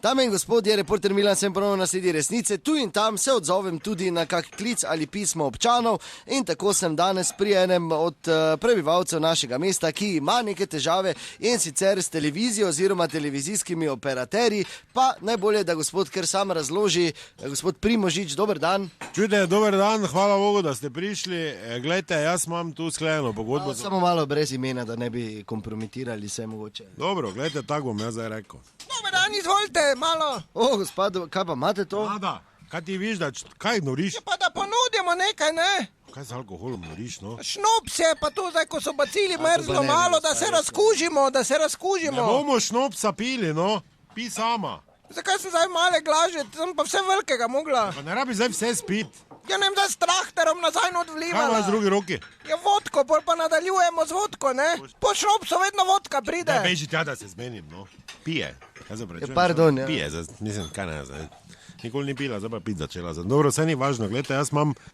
Dame in gospodje, reporter Milan sem ponovno na sledi resnice. Tu in tam se odzovem tudi na kak klic ali pismo občanov in tako sem danes pri enem od prebivalcev našega mesta, ki ima neke težave in sicer s televizijo oziroma televizijskimi operaterji, pa najbolje, da gospod kar sam razloži. Gospod Primožič, dober dan. Čujte, dober dan, hvala Bogu, da ste prišli. Glejte, jaz imam tu sklenjeno pogodbo. Samo malo brez imena, da ne bi kompromitirali vse mogoče. Dobro, glejte, tako bom jaz zdaj rekel. Dober dan, izvolite, malo. Gospod, kaj pa imate to? Vlada, kaj ti viš, da kaj noriš? Ja, pa da ponudimo nekaj, ne? Kaj z alkoholom noriš, no? Šnops je pa to zdaj, ko so bacili mrzlo malo, da se razkužimo, Ne bomo šnopsa pili, no. Pi sama. Zakaj sem zdaj male glaže, sem pa vse velikega mogla. Pa ne rabi zdaj vse spit. Ja, ne vem, da s traktorom nazaj not Kaj vlivala. imaš v drugi roki? Ja, vodko, pol pa nadaljujemo z vodko, ne? Po šnopsu vedno vodka pride. Ne, beži tja, da se zmenim, no. Pije. Pardon, ja. Pije, mislim, kaj ne, zdaj. Nikoli ni pila, zdaj pa pit začela. Dobro, vse ni važno, gledajte,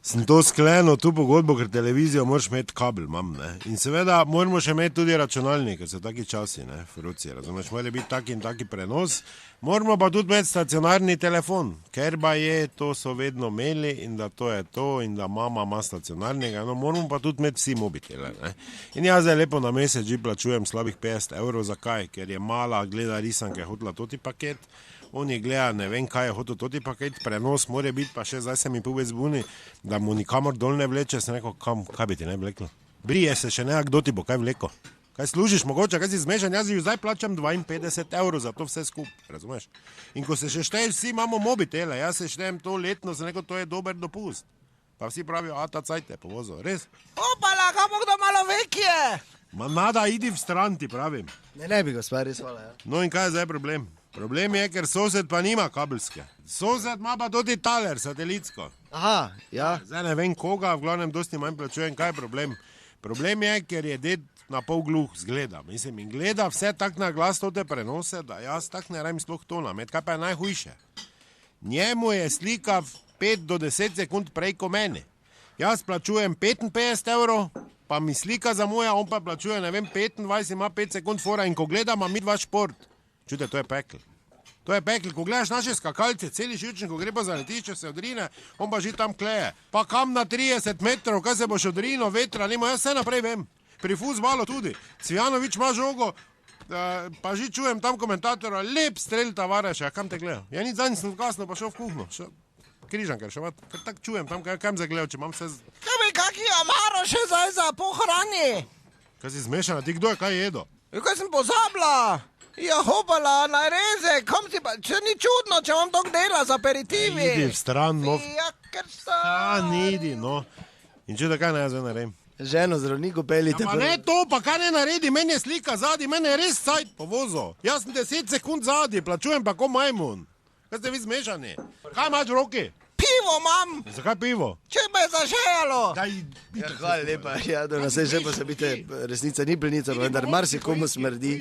sem to sklenil, tu pogodbo, ker televizijo moraš imeti kabel, imam, ne. In seveda moramo še imeti tudi računalnik, ker so taki časi, ne, fruci, razumeš, mora biti taki in taki prenos. Moramo pa tudi imeti stacionarni telefon, ker pa je, to so vedno imeli in da to je to in da mama ima stacionarnega, no moramo pa tudi imeti vsi mobitele, ne. In jaz zdaj lepo na mesec že plačujem slabih 50 €, zakaj? Ker je mala, gleda risanke, hotela toti paket. Oni gleda, ne vem, kaj je hotel toti paket, prenos mora biti, pa še zdaj se mi pove zbuni, da mu nikamor dol ne vleče, sem rekel, kaj bi ti ne vleklo? Brije se še ne, kdo ti bo kaj vleko? Kaj služiš mogoče, kaj si zmešan, jaz zdaj plačam 52 € za to vse skupaj, razumeš? In ko se še šteješ, vsi imamo mobitele, jaz se štejem to letno, sem rekel, to je dober dopust. Pa vsi pravijo, a ta cajt je povozil, res? Opala, kaj bo kdo malo vekje? Ma nada, idi v stran, ti pravim. Ne bi, gospod, res hvala, ja. No in kaj je zdaj problem? Problem je, ker sosed pa nima kabelske. Sosed ima pa tudi taler, satelitsko. Aha, ja. Zdaj ne vem koga, v glavnem dosti manj plačujem, kaj je problem. Problem je, ker je ded na pol gluh zgleda, mislim, in gleda vse tak na glas tote prenose, da jaz tak ne rabim sploh to namet, kaj pa je najhujše. Njemu je slika 5 do 10 sekund prej ko meni. Jaz plačujem 55 €, pa mi slika zamuja, on pa plačuje, ne vem, 25, ima 5 sekund fora in ko gleda, ima midva šport. Čujte, to je pekel. To je pekel, ko gledaš naše skakalce, celi živčen, ko gre pa za letišče, se odrine, on pa že tam kleje. Pa kam na 30 metrov, kaj se boš odrino, vetra, nima, jaz vse naprej vem. Pri fuzbalu tudi. Cvijanović ima žogo, pa že čujem tam komentatora, lep strel Tavareša, kam te gleda? Ja nič zanj sem kasno pa šel v kuhno, Križanker, še tak čujem tam, kam zagledal, če imam vse... Kaj bi kaki amaro še zdaj za pohrani? Kaj si zmešana, ti kdo je kaj jedo? Ja, kaj sem pozabila? Ja, hopala, nareze, kom si pa, če ni čudno, če imam tok dela z aperitivi. Idi v stran, no. Ja, ker sem... Idi, no. In če da kaj ne jaz zdaj naredim? Ženo zdravniku peljite. Ja, pa ne to, pa kaj ne naredi, meni je slika zadnji, meni je res cajt povozil. Jaz sem 10 sekund zadnji, plačujem pa ko majmun. Kaj ste vi zmešani? Kaj imaš v roki? Pivo imam, Zakaj pivo? če me je zažejalo. Ja, hvala lepa, ja, do naslednje pa se biti, resnica ni plenica, vendar marsikomu smrdi.